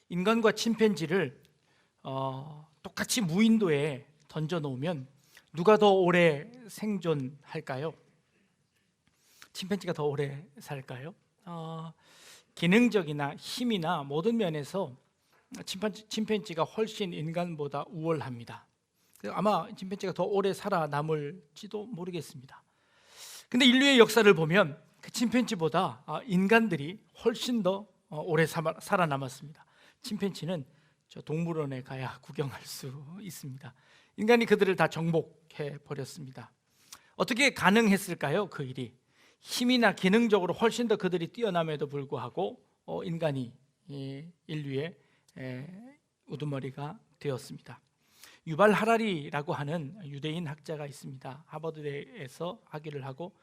인간과 침팬지를 똑같이 무인도에 던져놓으면 누가 더 오래 생존할까요? 침팬지가 더 오래 살까요? 기능적이나 힘이나 모든 면에서 침팬지가 훨씬 인간보다 우월합니다. 아마 침팬지가 더 오래 살아남을지도 모르겠습니다. 근데 인류의 역사를 보면 그 침팬지보다 인간들이 훨씬 더 오래 살아남았습니다. 침팬지는 저 동물원에 가야 구경할 수 있습니다. 인간이 그들을 다 정복해 버렸습니다. 어떻게 가능했을까요? 그 일이 힘이나 기능적으로 훨씬 더 그들이 뛰어남에도 불구하고 인간이 인류의 우두머리가 되었습니다. 유발 하라리라고 하는 유대인 학자가 있습니다. 하버드대에서 학위를 하고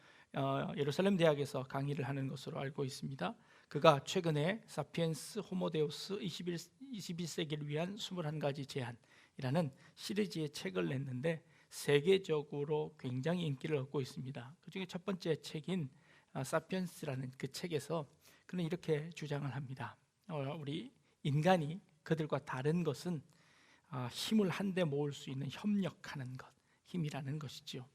예루살렘 대학에서 강의를 하는 것으로 알고 있습니다. 그가 최근에 사피엔스 호모데우스 21세기를 위한 21가지 제안이라는 시리즈의 책을 냈는데 세계적으로 굉장히 인기를 얻고 있습니다. 그중에 첫 번째 책인 사피엔스라는 그 책에서 그는 이렇게 주장을 합니다. 우리 인간이 그들과 다른 것은 힘을 한데 모을 수 있는 협력하는 것, 힘이라는 것이지요.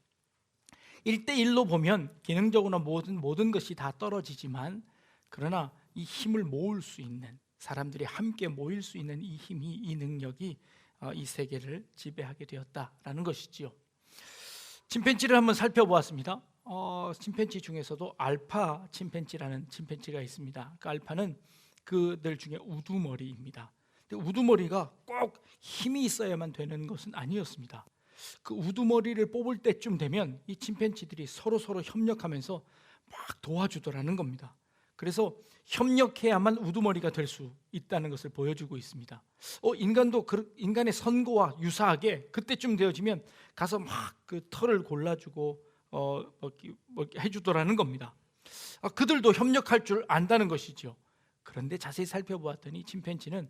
1대1로 보면 기능적으로 모든 것이 다 떨어지지만 그러나 이 힘을 모을 수 있는, 사람들이 함께 모일 수 있는 이 힘이, 이 능력이 이 세계를 지배하게 되었다라는 것이지요. 침팬지를 한번 살펴보았습니다. 침팬지 중에서도 알파 침팬지라는 침팬지가 있습니다. 그 알파는 그들 중에 우두머리입니다. 근데 우두머리가 꼭 힘이 있어야만 되는 것은 아니었습니다. 그 우두머리를 뽑을 때쯤 되면 이 침팬지들이 서로 협력하면서 막 도와주더라는 겁니다. 그래서 협력해야만 우두머리가 될 수 있다는 것을 보여주고 있습니다. 인간도 인간의 선고와 유사하게 그때쯤 되어지면 가서 막 그 털을 골라주고 해주더라는 겁니다. 그들도 협력할 줄 안다는 것이죠. 그런데 자세히 살펴보았더니 침팬지는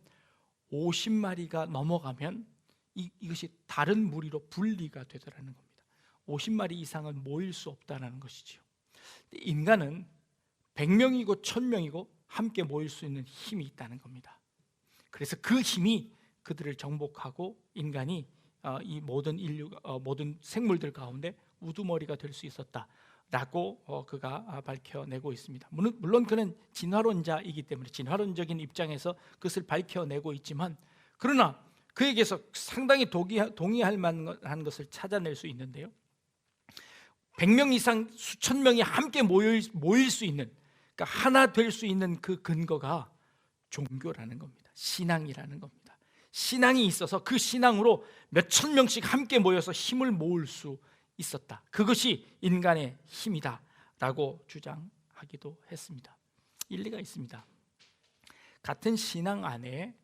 50마리가 넘어가면 이것이 다른 무리로 분리가 되더라는 겁니다. 50마리 이상은 모일 수 없다는 것이죠. 인간은 100명이고 1000명이고 함께 모일 수 있는 힘이 있다는 겁니다. 그래서 그 힘이 그들을 정복하고 인간이 이 모든 모든 생물들 가운데 우두머리가 될 수 있었다라고 그가 밝혀내고 있습니다. 물론 그는 진화론자이기 때문에 진화론적인 입장에서 그것을 밝혀내고 있지만, 그러나 그에게서 상당히 동의할 만한 것을 찾아낼 수 있는데요, 100명 이상 수천 명이 함께 모일 수 있는, 그러니까 하나 될 수 있는 그 근거가 종교라는 겁니다. 신앙이라는 겁니다. 신앙이 있어서 그 신앙으로 몇천 명씩 함께 모여서 힘을 모을 수 있었다. 그것이 인간의 힘이다 라고 주장하기도 했습니다. 일리가 있습니다. 같은 신앙 안에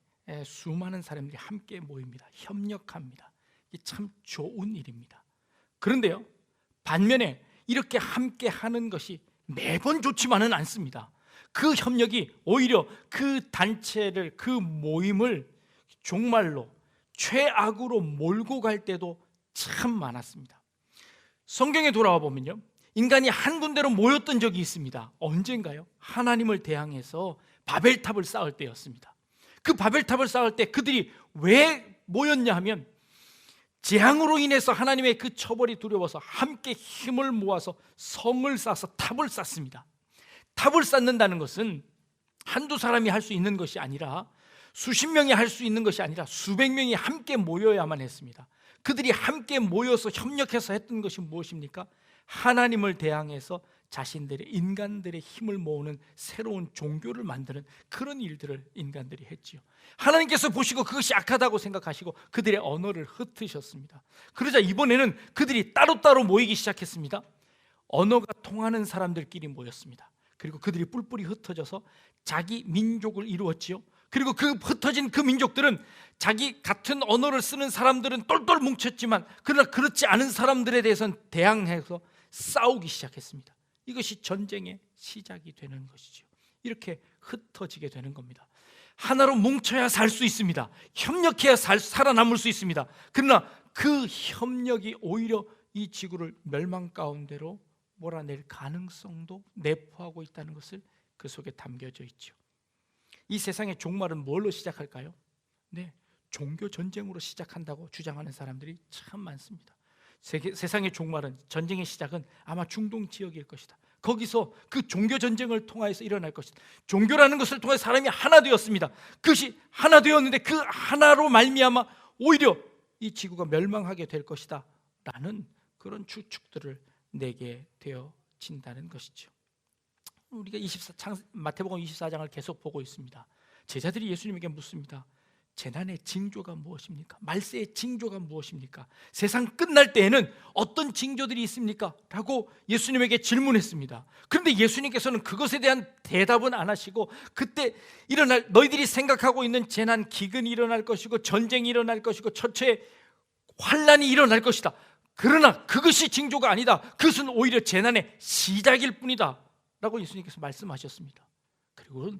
수많은 사람들이 함께 모입니다. 협력합니다. 이게 참 좋은 일입니다. 그런데요, 반면에 이렇게 함께 하는 것이 매번 좋지만은 않습니다. 그 협력이 오히려 그 단체를, 그 모임을 종말로 최악으로 몰고 갈 때도 참 많았습니다. 성경에 돌아와 보면요, 인간이 한 군데로 모였던 적이 있습니다. 언젠가요? 하나님을 대항해서 바벨탑을 쌓을 때였습니다. 그 바벨탑을 쌓을 때 그들이 왜 모였냐 하면 재앙으로 인해서 하나님의 그 처벌이 두려워서 함께 힘을 모아서 성을 쌓아서 탑을 쌓습니다. 탑을 쌓는다는 것은 한두 사람이 할 수 있는 것이 아니라 수십 명이 할 수 있는 것이 아니라 수백 명이 함께 모여야만 했습니다. 그들이 함께 모여서 협력해서 했던 것이 무엇입니까? 하나님을 대항해서 자신들의, 인간들의 힘을 모으는 새로운 종교를 만드는 그런 일들을 인간들이 했지요. 하나님께서 보시고 그것이 악하다고 생각하시고 그들의 언어를 흩으셨습니다. 그러자 이번에는 그들이 따로따로 모이기 시작했습니다. 언어가 통하는 사람들끼리 모였습니다. 그리고 그들이 뿔뿔이 흩어져서 자기 민족을 이루었지요. 그리고 그 흩어진 그 민족들은 자기 같은 언어를 쓰는 사람들은 똘똘 뭉쳤지만, 그러나 그렇지 않은 사람들에 대해서는 대항해서 싸우기 시작했습니다. 이것이 전쟁의 시작이 되는 것이죠. 이렇게 흩어지게 되는 겁니다. 하나로 뭉쳐야 살 수 있습니다. 협력해야 살아남을 수 있습니다. 그러나 그 협력이 오히려 이 지구를 멸망 가운데로 몰아낼 가능성도 내포하고 있다는 것을 그 속에 담겨져 있죠. 이 세상의 종말은 뭘로 시작할까요? 네, 종교 전쟁으로 시작한다고 주장하는 사람들이 참 많습니다. 세상의 종말은, 전쟁의 시작은 아마 중동 지역일 것이다. 거기서 그 종교 전쟁을 통하여서 일어날 것이다. 종교라는 것을 통해 사람이 하나 되었습니다. 그것이 하나 되었는데 그 하나로 말미암아 오히려 이 지구가 멸망하게 될 것이다 라는 그런 추측들을 내게 되어진다는 것이죠. 우리가 마태복음 24장을 계속 보고 있습니다. 제자들이 예수님에게 묻습니다. 재난의 징조가 무엇입니까? 말세의 징조가 무엇입니까? 세상 끝날 때에는 어떤 징조들이 있습니까? 라고 예수님에게 질문했습니다. 그런데 예수님께서는 그것에 대한 대답은 안 하시고, 그때 일어날, 너희들이 생각하고 있는 재난, 기근이 일어날 것이고 전쟁이 일어날 것이고 처처의 환란이 일어날 것이다. 그러나 그것이 징조가 아니다. 그것은 오히려 재난의 시작일 뿐이다 라고 예수님께서 말씀하셨습니다. 그리고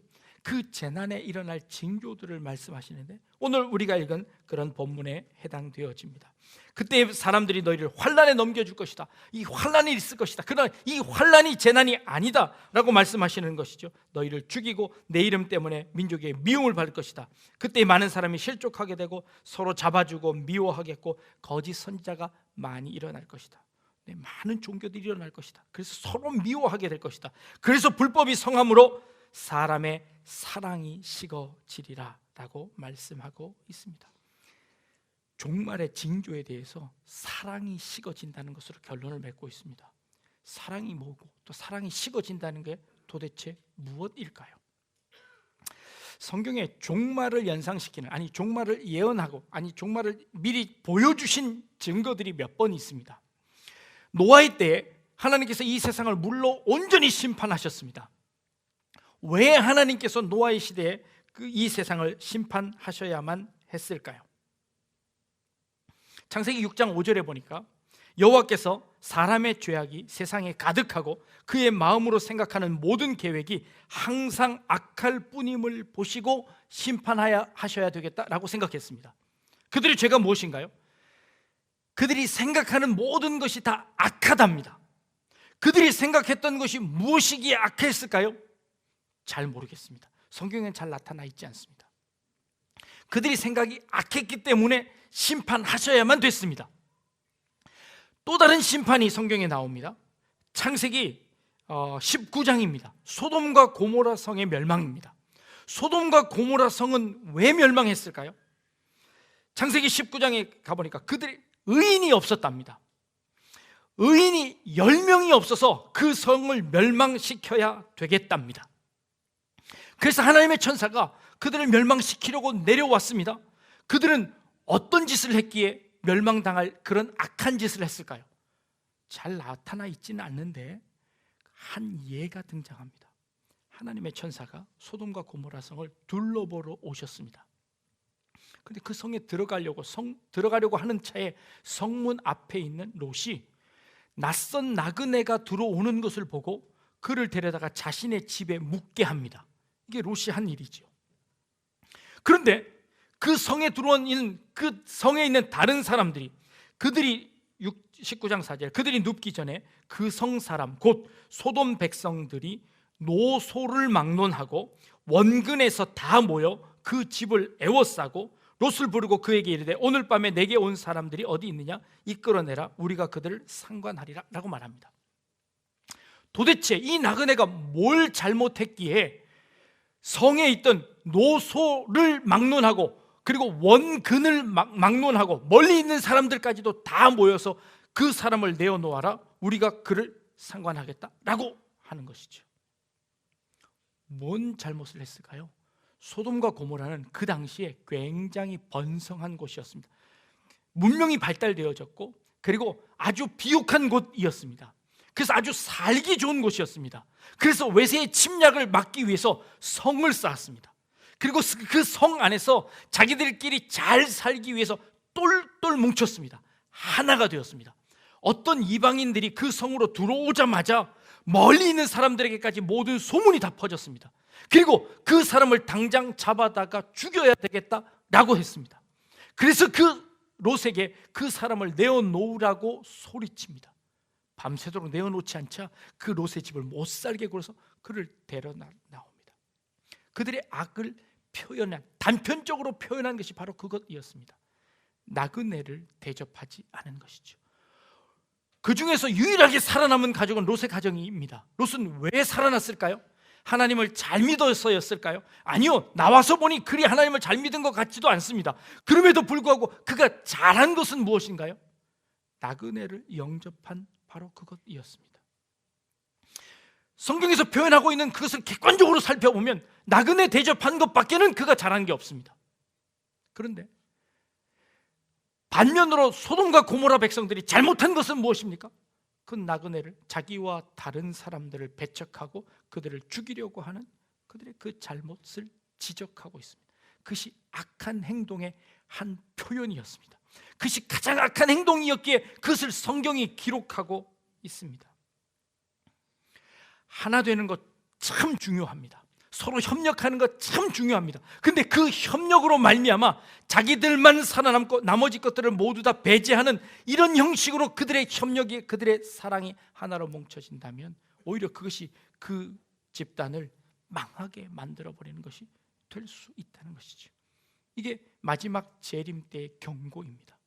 그 재난에 일어날 징조들을 말씀하시는데, 오늘 우리가 읽은 그런 본문에 해당되어집니다. 그때 사람들이 너희를 환란에 넘겨줄 것이다. 이 환란이 있을 것이다. 그러나 이 환란이 재난이 아니다 라고 말씀하시는 것이죠. 너희를 죽이고 내 이름 때문에 민족의 미움을 받을 것이다. 그때 많은 사람이 실족하게 되고 서로 잡아주고 미워하겠고 거짓 선지자가 많이 일어날 것이다. 네, 많은 종교들이 일어날 것이다. 그래서 서로 미워하게 될 것이다. 그래서 불법이 성함으로 사람의 사랑이 식어지리라 라고 말씀하고 있습니다. 종말의 징조에 대해서 사랑이 식어진다는 것으로 결론을 맺고 있습니다. 사랑이 뭐고 또 사랑이 식어진다는 게 도대체 무엇일까요? 성경에 종말을 연상시키는, 아니 종말을 예언하고, 아니 종말을 미리 보여주신 증거들이 몇 번 있습니다. 노아의 때에 하나님께서 이 세상을 물로 온전히 심판하셨습니다. 왜 하나님께서 노아의 시대에 이 세상을 심판하셔야만 했을까요? 창세기 6장 5절에 보니까 여호와께서 사람의 죄악이 세상에 가득하고 그의 마음으로 생각하는 모든 계획이 항상 악할 뿐임을 보시고 심판하셔야 되겠다라고 생각했습니다. 그들의 죄가 무엇인가요? 그들이 생각하는 모든 것이 다 악하답니다. 그들이 생각했던 것이 무엇이기에 악했을까요? 잘 모르겠습니다. 성경에는 잘 나타나 있지 않습니다. 그들이 생각이 악했기 때문에 심판하셔야만 됐습니다. 또 다른 심판이 성경에 나옵니다. 창세기 19장입니다. 소돔과 고모라 성의 멸망입니다. 소돔과 고모라 성은 왜 멸망했을까요? 창세기 19장에 가보니까 그들이 의인이 없었답니다. 의인이 10명이 없어서 그 성을 멸망시켜야 되겠답니다. 그래서 하나님의 천사가 그들을 멸망시키려고 내려왔습니다. 그들은 어떤 짓을 했기에 멸망당할 그런 악한 짓을 했을까요? 잘 나타나 있지는 않는데 한 예가 등장합니다. 하나님의 천사가 소돔과 고모라 성을 둘러보러 오셨습니다. 그런데 그 성에 들어가려고 하는 차에 성문 앞에 있는 롯이 낯선 나그네가 들어오는 것을 보고 그를 데려다가 자신의 집에 묵게 합니다. 이게 롯이 한 일이죠. 그런데 그 성에 들어온 그 성에 있는 다른 사람들이, 그들이 19장 4절, 그들이 눕기 전에 그 성 사람 곧 소돔 백성들이 노소를 막론하고 원근에서 다 모여 그 집을 에워싸고 롯을 부르고 그에게 이르되 오늘 밤에 내게 온 사람들이 어디 있느냐 이끌어내라 우리가 그들을 상관하리라 라고 말합니다. 도대체 이 나그네가 뭘 잘못했기에 성에 있던 노소를 막론하고 그리고 원근을 막론하고 멀리 있는 사람들까지도 다 모여서 그 사람을 내어놓아라 우리가 그를 상관하겠다라고 하는 것이죠. 뭔 잘못을 했을까요? 소돔과 고모라는 그 당시에 굉장히 번성한 곳이었습니다. 문명이 발달되어졌고 그리고 아주 비옥한 곳이었습니다. 그래서 아주 살기 좋은 곳이었습니다. 그래서 외세의 침략을 막기 위해서 성을 쌓았습니다. 그리고 그 성 안에서 자기들끼리 잘 살기 위해서 똘똘 뭉쳤습니다. 하나가 되었습니다. 어떤 이방인들이 그 성으로 들어오자마자 멀리 있는 사람들에게까지 모든 소문이 다 퍼졌습니다. 그리고 그 사람을 당장 잡아다가 죽여야 되겠다라고 했습니다. 그래서 그 롯에게 그 사람을 내어놓으라고 소리칩니다. 밤새도록 내어놓지 않자 그 롯의 집을 못 살게 굴어서 그를 데려 나옵니다. 그들의 악을 단편적으로 표현한 것이 바로 그것이었습니다. 나그네를 대접하지 않은 것이죠. 그 중에서 유일하게 살아남은 가족은 롯의 가정입니다. 롯은 왜 살아났을까요? 하나님을 잘 믿어서였을까요? 아니요, 나와서 보니 그리 하나님을 잘 믿은 것 같지도 않습니다. 그럼에도 불구하고 그가 잘한 것은 무엇인가요? 나그네를 영접한 바로 그것이었습니다. 성경에서 표현하고 있는 그것을 객관적으로 살펴보면 나그네 대접한 것밖에는 그가 잘한 게 없습니다. 그런데 반면으로 소돔과 고모라 백성들이 잘못한 것은 무엇입니까? 그 나그네를 자기와 다른 사람들을 배척하고 그들을 죽이려고 하는 그들의 그 잘못을 지적하고 있습니다. 그것이 악한 행동의 한 표현이었습니다. 그것이 가장 악한 행동이었기에 그것을 성경이 기록하고 있습니다. 하나 되는 것 참 중요합니다. 서로 협력하는 것 참 중요합니다. 근데 그 협력으로 말미암아 자기들만 살아남고 나머지 것들을 모두 다 배제하는 이런 형식으로 그들의 협력이, 그들의 사랑이 하나로 뭉쳐진다면 오히려 그것이 그 집단을 망하게 만들어버리는 것이 될 수 있다는 것이죠. 이게 마지막 재림 때의 경고입니다.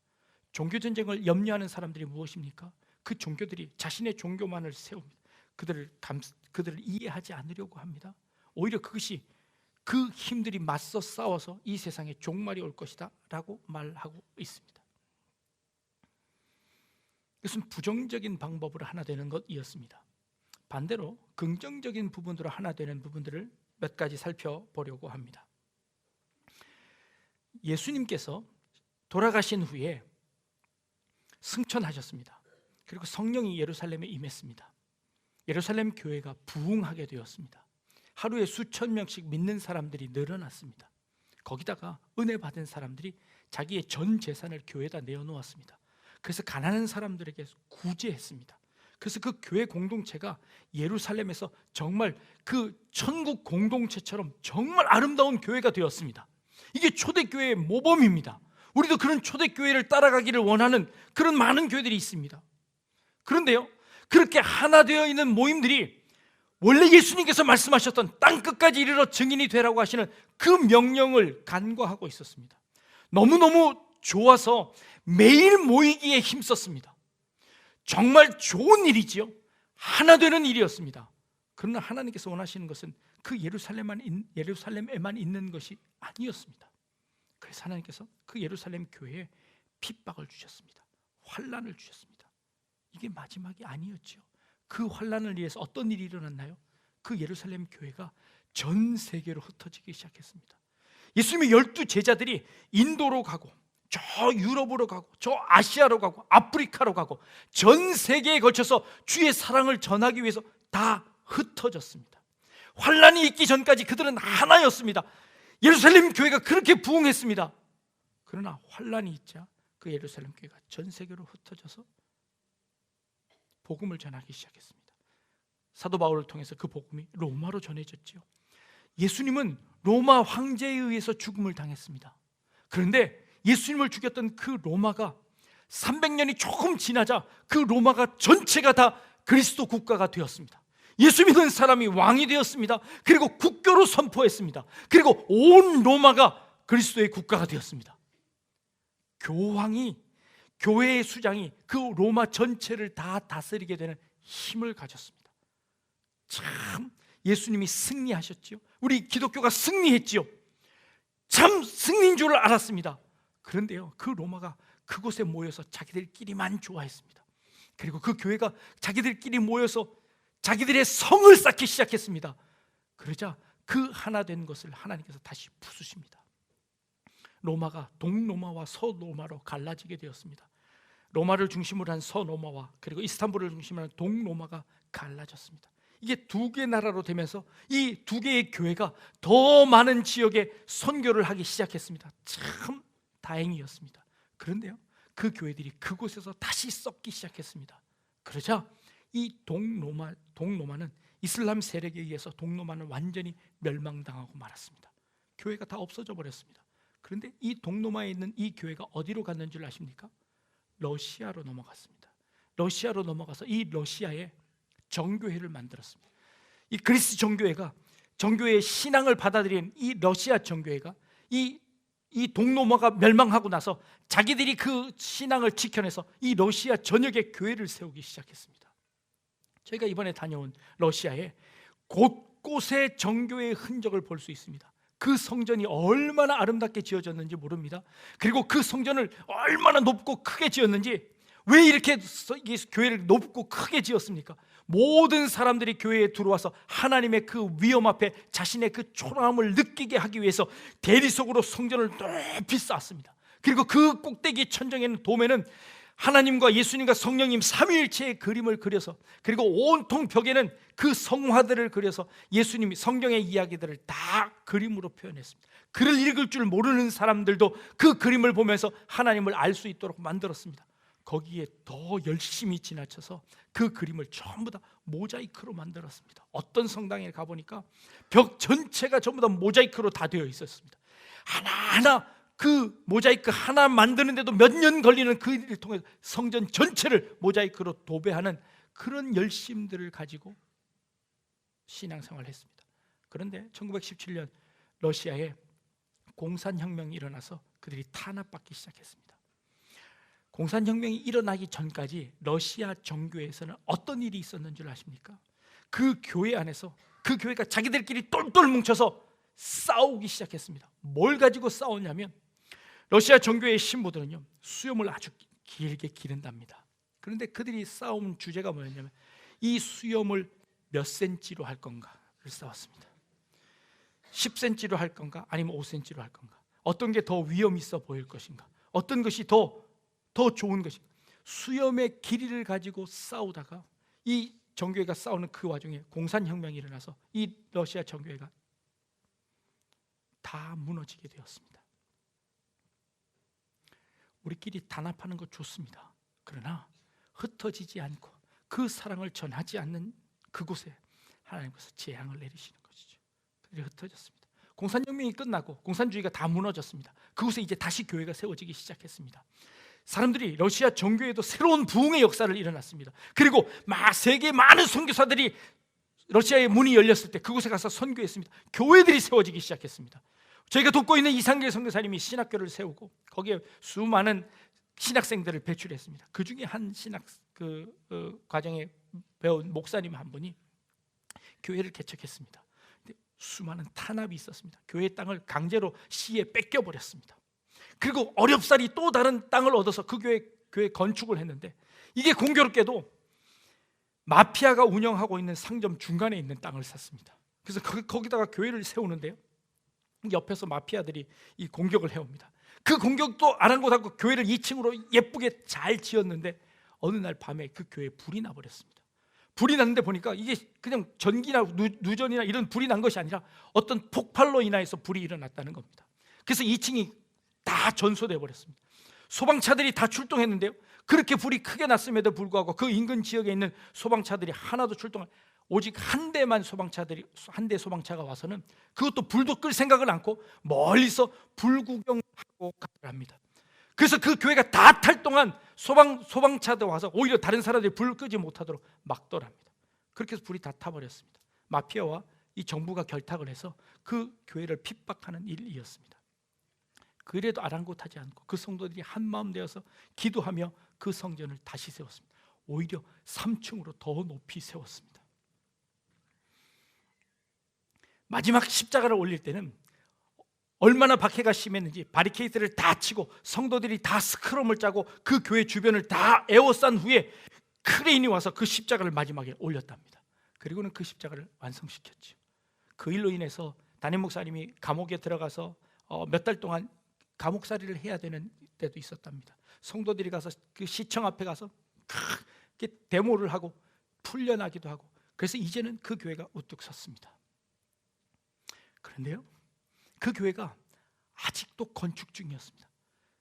종교전쟁을 염려하는 사람들이 무엇입니까? 그 종교들이 자신의 종교만을 세웁니다. 그들을 이해하지 않으려고 합니다. 오히려 그것이 그 힘들이 맞서 싸워서 이 세상에 종말이 올 것이다 라고 말하고 있습니다. 이것은 부정적인 방법으로 하나 되는 것이었습니다. 반대로 긍정적인 부분으로 하나 되는 부분들을 몇 가지 살펴보려고 합니다. 예수님께서 돌아가신 후에 승천하셨습니다. 그리고 성령이 예루살렘에 임했습니다. 예루살렘 교회가 부흥하게 되었습니다. 하루에 수천 명씩 믿는 사람들이 늘어났습니다. 거기다가 은혜 받은 사람들이 자기의 전 재산을 교회에다 내어놓았습니다. 그래서 가난한 사람들에게 구제했습니다. 그래서 그 교회 공동체가 예루살렘에서 정말 그 천국 공동체처럼 정말 아름다운 교회가 되었습니다. 이게 초대교회의 모범입니다. 우리도 그런 초대교회를 따라가기를 원하는 그런 많은 교회들이 있습니다. 그런데요, 그렇게 하나 되어 있는 모임들이 원래 예수님께서 말씀하셨던 땅 끝까지 이르러 증인이 되라고 하시는 그 명령을 간과하고 있었습니다. 너무너무 좋아서 매일 모이기에 힘썼습니다. 정말 좋은 일이지요. 하나 되는 일이었습니다. 그러나 하나님께서 원하시는 것은 그 예루살렘에만 있는 것이 아니었습니다. 그래서 하나님께서 그 예루살렘 교회에 핍박을 주셨습니다. 환난을 주셨습니다. 이게 마지막이 아니었죠. 그 환난을 위해서 어떤 일이 일어났나요? 그 예루살렘 교회가 전 세계로 흩어지기 시작했습니다. 예수님의 12 제자들이 인도로 가고 저 유럽으로 가고 저 아시아로 가고 아프리카로 가고 전 세계에 걸쳐서 주의 사랑을 전하기 위해서 다 흩어졌습니다. 환난이 있기 전까지 그들은 하나였습니다. 예루살렘 교회가 그렇게 부흥했습니다. 그러나 환난이 있자 그 예루살렘 교회가 전 세계로 흩어져서 복음을 전하기 시작했습니다. 사도 바울을 통해서 그 복음이 로마로 전해졌지요. 예수님은 로마 황제에 의해서 죽음을 당했습니다. 그런데 예수님을 죽였던 그 로마가 300년이 조금 지나자 그 로마가 전체가 다 그리스도 국가가 되었습니다. 예수 믿는 사람이 왕이 되었습니다. 그리고 국교로 선포했습니다. 그리고 온 로마가 그리스도의 국가가 되었습니다. 교회의 수장이 그 로마 전체를 다 다스리게 되는 힘을 가졌습니다. 참 예수님이 승리하셨지요. 우리 기독교가 승리했지요. 참 승리인 줄 알았습니다. 그런데요, 그 로마가 그곳에 모여서 자기들끼리만 좋아했습니다. 그리고 그 교회가 자기들끼리 모여서 자기들의 성을 쌓기 시작했습니다. 그러자 그 하나 된 것을 하나님께서 다시 부수십니다. 로마가 동로마와 서로마로 갈라지게 되었습니다. 로마를 중심으로 한 서로마와 그리고 이스탄불을 중심으로 한 동로마가 갈라졌습니다. 이게 두 개 나라로 되면서 이 두 개의 교회가 더 많은 지역에 선교를 하기 시작했습니다. 참 다행이었습니다. 그런데요, 그 교회들이 그곳에서 다시 썩기 시작했습니다. 그러자 이 동로마는 이슬람 세력에 의해서 동로마는 완전히 멸망당하고 말았습니다. 교회가 다 없어져 버렸습니다. 그런데 이 동로마에 있는 이 교회가 어디로 갔는 줄 아십니까? 러시아로 넘어갔습니다. 러시아로 넘어가서 이 러시아에 정교회를 만들었습니다. 이 그리스 정교회가 정교회의 신앙을 받아들인 이 러시아 정교회가 이 동로마가 멸망하고 나서 자기들이 그 신앙을 지켜내서 이 러시아 전역에 교회를 세우기 시작했습니다. 저희가 이번에 다녀온 러시아에 곳곳에 정교회의 흔적을 볼 수 있습니다. 그 성전이 얼마나 아름답게 지어졌는지 모릅니다. 그리고 그 성전을 얼마나 높고 크게 지었는지, 왜 이렇게 교회를 높고 크게 지었습니까? 모든 사람들이 교회에 들어와서 하나님의 그 위엄 앞에 자신의 그 초라함을 느끼게 하기 위해서 대리석으로 성전을 높이 쌓았습니다. 그리고 그 꼭대기 천정에는 도면은 하나님과 예수님과 성령님 삼위일체의 그림을 그려서, 그리고 온통 벽에는 그 성화들을 그려서 예수님이 성경의 이야기들을 다 그림으로 표현했습니다. 글을 읽을 줄 모르는 사람들도 그 그림을 보면서 하나님을 알 수 있도록 만들었습니다. 거기에 더 열심히 지나쳐서 그 그림을 전부 다 모자이크로 만들었습니다. 어떤 성당에 가보니까 벽 전체가 전부 다 모자이크로 다 되어 있었습니다. 하나하나 그 모자이크 하나 만드는데도 몇 년 걸리는 그 일을 통해서 성전 전체를 모자이크로 도배하는 그런 열심들을 가지고 신앙생활을 했습니다. 그런데 1917년 러시아에 공산혁명이 일어나서 그들이 탄압받기 시작했습니다. 공산혁명이 일어나기 전까지 러시아 정교회에서는 어떤 일이 있었는 줄 아십니까? 그 교회 안에서 그 교회가 자기들끼리 똘똘 뭉쳐서 싸우기 시작했습니다. 뭘 가지고 싸웠냐면, 러시아 정교회의 신부들은요, 수염을 아주 길게 기른답니다. 그런데 그들이 싸운 주제가 뭐였냐면, 이 수염을 몇 센치로 할 건가를 싸웠습니다. 10cm로 할 건가, 아니면 5cm로 할 건가, 어떤 게 더 위험 있어 보일 것인가, 어떤 것이 더 좋은 것인가. 수염의 길이를 가지고 싸우다가 이 정교회가 싸우는 그 와중에 공산혁명이 일어나서 이 러시아 정교회가 다 무너지게 되었습니다. 우리끼리 단합하는 것 좋습니다. 그러나 흩어지지 않고 그 사랑을 전하지 않는 그곳에 하나님께서 재앙을 내리시는 것이죠. 그들이 흩어졌습니다. 공산혁명이 끝나고 공산주의가 다 무너졌습니다. 그곳에 이제 다시 교회가 세워지기 시작했습니다. 사람들이 러시아 정교회도 새로운 부흥의 역사를 일어났습니다. 그리고 세계 많은 선교사들이 러시아의 문이 열렸을 때 그곳에 가서 선교했습니다. 교회들이 세워지기 시작했습니다. 저희가 돕고 있는 이상길 선교사님이 신학교를 세우고 거기에 수많은 신학생들을 배출했습니다. 그 중에 한 신학 과정에 배운 목사님 한 분이 교회를 개척했습니다. 근데 수많은 탄압이 있었습니다. 교회 땅을 강제로 시에 뺏겨버렸습니다. 그리고 어렵사리 또 다른 땅을 얻어서 그 교회 건축을 했는데, 이게 공교롭게도 마피아가 운영하고 있는 상점 중간에 있는 땅을 샀습니다. 그래서 거기다가 교회를 세우는데요, 옆에서 마피아들이 이 공격을 해옵니다. 그 공격도 아랑곳하고 교회를 2층으로 예쁘게 잘 지었는데 어느 날 밤에 그 교회에 불이 나버렸습니다. 불이 났는데 보니까 이게 그냥 전기나 누전이나 이런 불이 난 것이 아니라 어떤 폭발로 인하여서 불이 일어났다는 겁니다. 그래서 2층이 다 전소돼 버렸습니다. 소방차들이 다 출동했는데요, 그렇게 불이 크게 났음에도 불구하고 그 인근 지역에 있는 소방차들이 하나도 출동을, 오직 한 대 소방차가 와서는 그것도 불도 끌 생각을 않고 멀리서 불 구경하고 합니다. 그래서 그 교회가 다 탈 동안 소방차도 와서 오히려 다른 사람들이 불 끄지 못하도록 막더랍니다. 그렇게 해서 불이 다 타버렸습니다. 마피아와 이 정부가 결탁을 해서 그 교회를 핍박하는 일이었습니다. 그래도 아랑곳하지 않고 그 성도들이 한마음 되어서 기도하며 그 성전을 다시 세웠습니다. 오히려 3층으로 더 높이 세웠습니다. 마지막 십자가를 올릴 때는 얼마나 박해가 심했는지 바리케이트를 다 치고 성도들이 다 스크럼을 짜고 그 교회 주변을 다 에워싼 후에 크레인이 와서 그 십자가를 마지막에 올렸답니다. 그리고는 그 십자가를 완성시켰죠. 그 일로 인해서 담임 목사님이 감옥에 들어가서 몇 달 동안 감옥살이를 해야 되는 때도 있었답니다. 성도들이 가서 그 시청 앞에 가서 크게 데모를 하고 풀려나기도 하고, 그래서 이제는 그 교회가 우뚝 섰습니다. 그런데요, 그 교회가 아직도 건축 중이었습니다.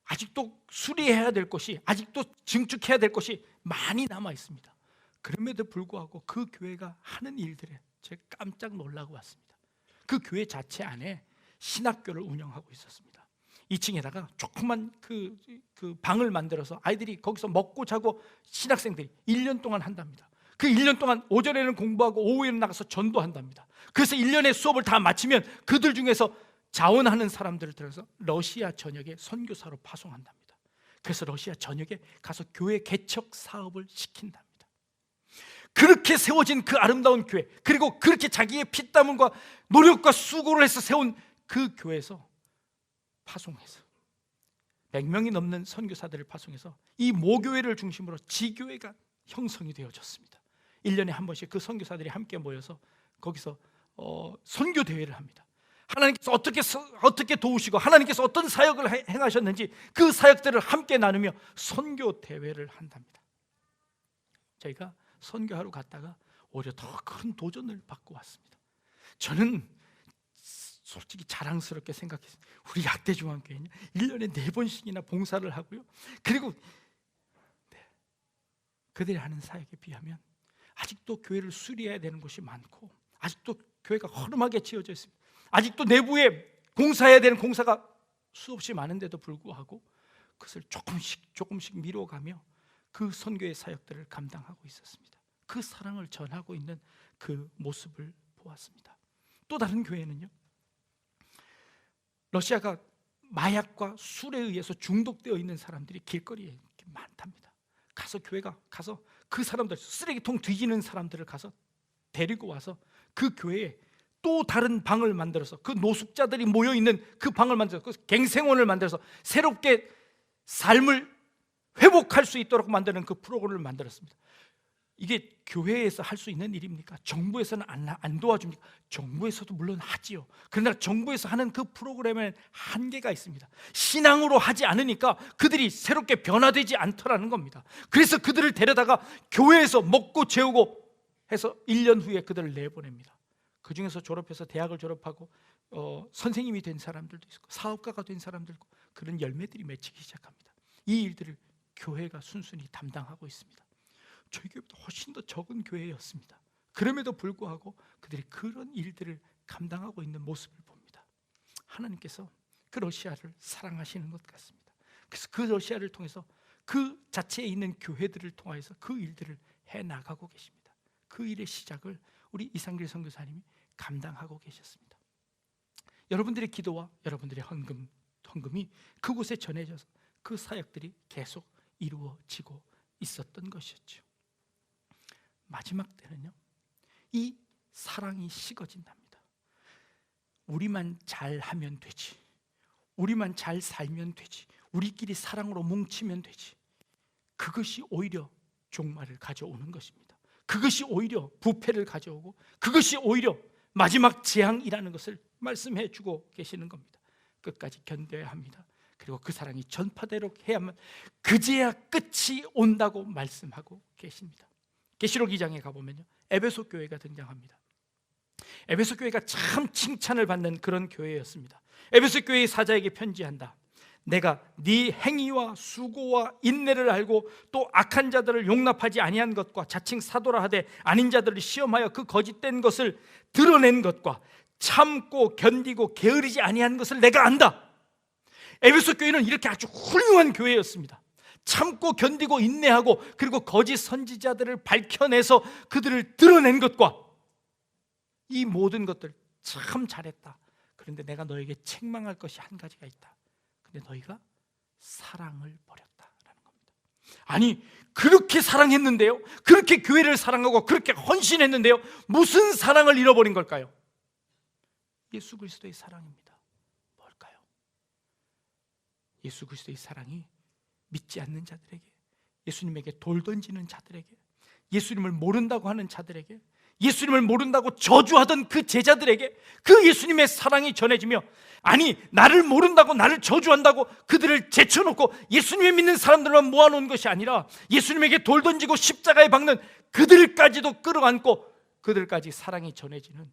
아직도 수리해야 될 것이, 아직도 증축해야 될 것이 많이 남아 있습니다. 그럼에도 불구하고 그 교회가 하는 일들에 제가 깜짝 놀라고 왔습니다. 그 교회 자체 안에 신학교를 운영하고 있었습니다. 2층에다가 조그만 그 방을 만들어서 아이들이 거기서 먹고 자고 신학생들이 1년 동안 한답니다. 그 1년 동안 오전에는 공부하고 오후에는 나가서 전도한답니다. 그래서 1년의 수업을 다 마치면 그들 중에서 자원하는 사람들을 들어서 러시아 전역에 선교사로 파송한답니다. 그래서 러시아 전역에 가서 교회 개척 사업을 시킨답니다. 그렇게 세워진 그 아름다운 교회, 그리고 그렇게 자기의 피땀과 노력과 수고를 해서 세운 그 교회에서 파송해서 100명이 넘는 선교사들을 파송해서 이 모교회를 중심으로 지교회가 형성이 되어졌습니다. 1년에 한 번씩 그 선교사들이 함께 모여서 거기서 선교 대회를 합니다. 하나님께서 어떻게 도우시고 하나님께서 어떤 사역을 행하셨는지 그 사역들을 함께 나누며 선교 대회를 한답니다. 저희가 선교하러 갔다가 오히려 더 큰 도전을 받고 왔습니다. 저는 솔직히 자랑스럽게 생각했어요. 우리 약대중앙교회는 1년에 4번씩이나 봉사를 하고요, 그리고 그들이 하는 사역에 비하면 아직도 교회를 수리해야 되는 곳이 많고, 아직도 교회가 허름하게 지어져 있습니다. 아직도 내부에 공사해야 되는 공사가 수없이 많은데도 불구하고 그것을 조금씩 미뤄가며 그 선교의 사역들을 감당하고 있었습니다. 그 사랑을 전하고 있는 그 모습을 보았습니다. 또 다른 교회는요, 러시아가 마약과 술에 의해서 중독되어 있는 사람들이 길거리에 많답니다. 교회가 가서 그 사람들, 쓰레기통 뒤지는 사람들을 가서 데리고 와서 그 교회에 또 다른 방을 만들어서 그 노숙자들이 모여있는 그 방을 만들어서 그 갱생원을 만들어서 새롭게 삶을 회복할 수 있도록 만드는 그 프로그램을 만들었습니다. 이게 교회에서 할 수 있는 일입니까? 정부에서는 안 도와줍니까? 정부에서도 물론 하지요. 그러나 정부에서 하는 그 프로그램에는 한계가 있습니다. 신앙으로 하지 않으니까 그들이 새롭게 변화되지 않더라는 겁니다. 그래서 그들을 데려다가 교회에서 먹고 재우고 해서 1년 후에 그들을 내보냅니다. 그 중에서 졸업해서 대학을 졸업하고 선생님이 된 사람들도 있고 사업가가 된 사람들도 있고 그런 열매들이 맺히기 시작합니다. 이 일들을 교회가 순순히 담당하고 있습니다. 저희 교회보다 훨씬 더 적은 교회였습니다. 그럼에도 불구하고 그들이 그런 일들을 감당하고 있는 모습을 봅니다. 하나님께서 그 러시아를 사랑하시는 것 같습니다. 그래서 그 러시아를 통해서 그 자체에 있는 교회들을 통해서 그 일들을 해나가고 계십니다. 그 일의 시작을 우리 이상길 선교사님이 감당하고 계셨습니다. 여러분들의 기도와 여러분들의 헌금이 그곳에 전해져서 그 사역들이 계속 이루어지고 있었던 것이었죠. 마지막 때는요, 이 사랑이 식어진답니다. 우리만 잘하면 되지, 우리만 잘 살면 되지, 우리끼리 사랑으로 뭉치면 되지, 그것이 오히려 종말을 가져오는 것입니다. 그것이 오히려 부패를 가져오고 그것이 오히려 마지막 재앙이라는 것을 말씀해 주고 계시는 겁니다. 끝까지 견뎌야 합니다. 그리고 그 사랑이 전파되도록 해야만 그제야 끝이 온다고 말씀하고 계십니다. 계시록 2장에 가보면요, 에베소 교회가 등장합니다. 에베소 교회가 참 칭찬을 받는 그런 교회였습니다. 에베소 교회의 사자에게 편지한다. 내가 네 행위와 수고와 인내를 알고 또 악한 자들을 용납하지 아니한 것과 자칭 사도라 하되 아닌 자들을 시험하여 그 거짓된 것을 드러낸 것과 참고 견디고 게으르지 아니한 것을 내가 안다. 에베소 교회는 이렇게 아주 훌륭한 교회였습니다. 참고 견디고 인내하고 그리고 거짓 선지자들을 밝혀내서 그들을 드러낸 것과 이 모든 것들 참 잘했다. 그런데 내가 너에게 책망할 것이 한 가지가 있다. 근데 너희가 사랑을 버렸다라는 겁니다. 아니, 그렇게 사랑했는데요, 그렇게 교회를 사랑하고 그렇게 헌신했는데요, 무슨 사랑을 잃어버린 걸까요? 예수 그리스도의 사랑입니다. 뭘까요? 예수 그리스도의 사랑이 믿지 않는 자들에게, 예수님에게 돌 던지는 자들에게, 예수님을 모른다고 하는 자들에게, 예수님을 모른다고 저주하던 그 제자들에게 그 예수님의 사랑이 전해지며, 아니 나를 모른다고 나를 저주한다고 그들을 제쳐놓고 예수님을 믿는 사람들만 모아놓은 것이 아니라 예수님에게 돌 던지고 십자가에 박는 그들까지도 끌어안고 그들까지 사랑이 전해지는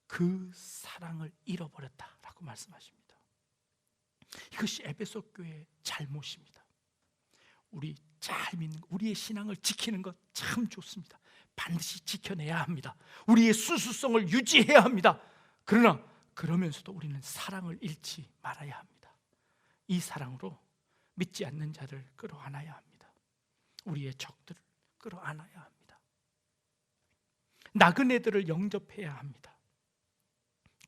그 사랑을 잃어버렸다라고 말씀하십니다. 이것이 에베소 교회의 잘못입니다. 우리 잘 믿는, 우리의 신앙을 지키는 것 참 좋습니다. 반드시 지켜내야 합니다. 우리의 순수성을 유지해야 합니다. 그러나 그러면서도 우리는 사랑을 잃지 말아야 합니다. 이 사랑으로 믿지 않는 자를 끌어안아야 합니다. 우리의 적들을 끌어안아야 합니다. 나그네들을 영접해야 합니다.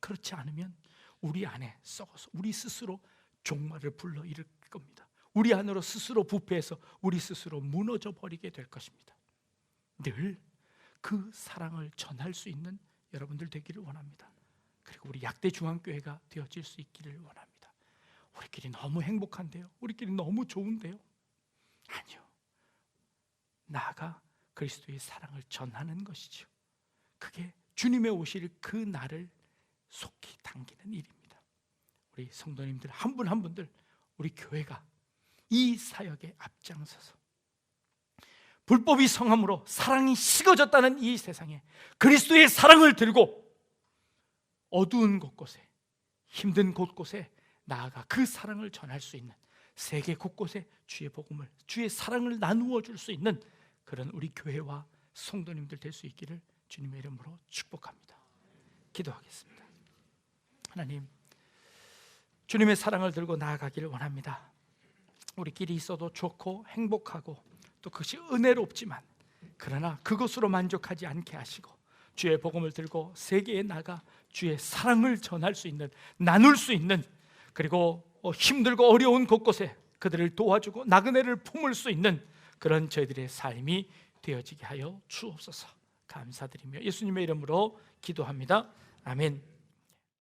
그렇지 않으면 우리 안에 썩어서 우리 스스로 종말을 불러일으킬 겁니다. 우리 안으로 스스로 부패해서 우리 스스로 무너져 버리게 될 것입니다. 늘 그 사랑을 전할 수 있는 여러분들 되기를 원합니다. 그리고 우리 약대 중앙교회가 되어질 수 있기를 원합니다. 우리끼리 너무 행복한데요? 우리끼리 너무 좋은데요? 아니요. 나아가 그리스도의 사랑을 전하는 것이죠. 그게 주님의 오실 그 날을 속히 당기는 일입니다. 우리 성도님들 한 분 한 분들 우리 교회가 이 사역에 앞장서서 불법이 성함으로 사랑이 식어졌다는 이 세상에 그리스도의 사랑을 들고 어두운 곳곳에 힘든 곳곳에 나아가 그 사랑을 전할 수 있는 세계 곳곳에 주의 복음을 주의 사랑을 나누어 줄 수 있는 그런 우리 교회와 성도님들 될 수 있기를 주님의 이름으로 축복합니다. 기도하겠습니다. 하나님, 주님의 사랑을 들고 나아가기를 원합니다. 우리끼리 있어도 좋고 행복하고 또 그것이 은혜롭지만 그러나 그것으로 만족하지 않게 하시고 주의 복음을 들고 세계에 나가 주의 사랑을 전할 수 있는, 나눌 수 있는, 그리고 힘들고 어려운 곳곳에 그들을 도와주고 나그네를 품을 수 있는 그런 저희들의 삶이 되어지게 하여 주옵소서. 감사드리며 예수님의 이름으로 기도합니다. 아멘.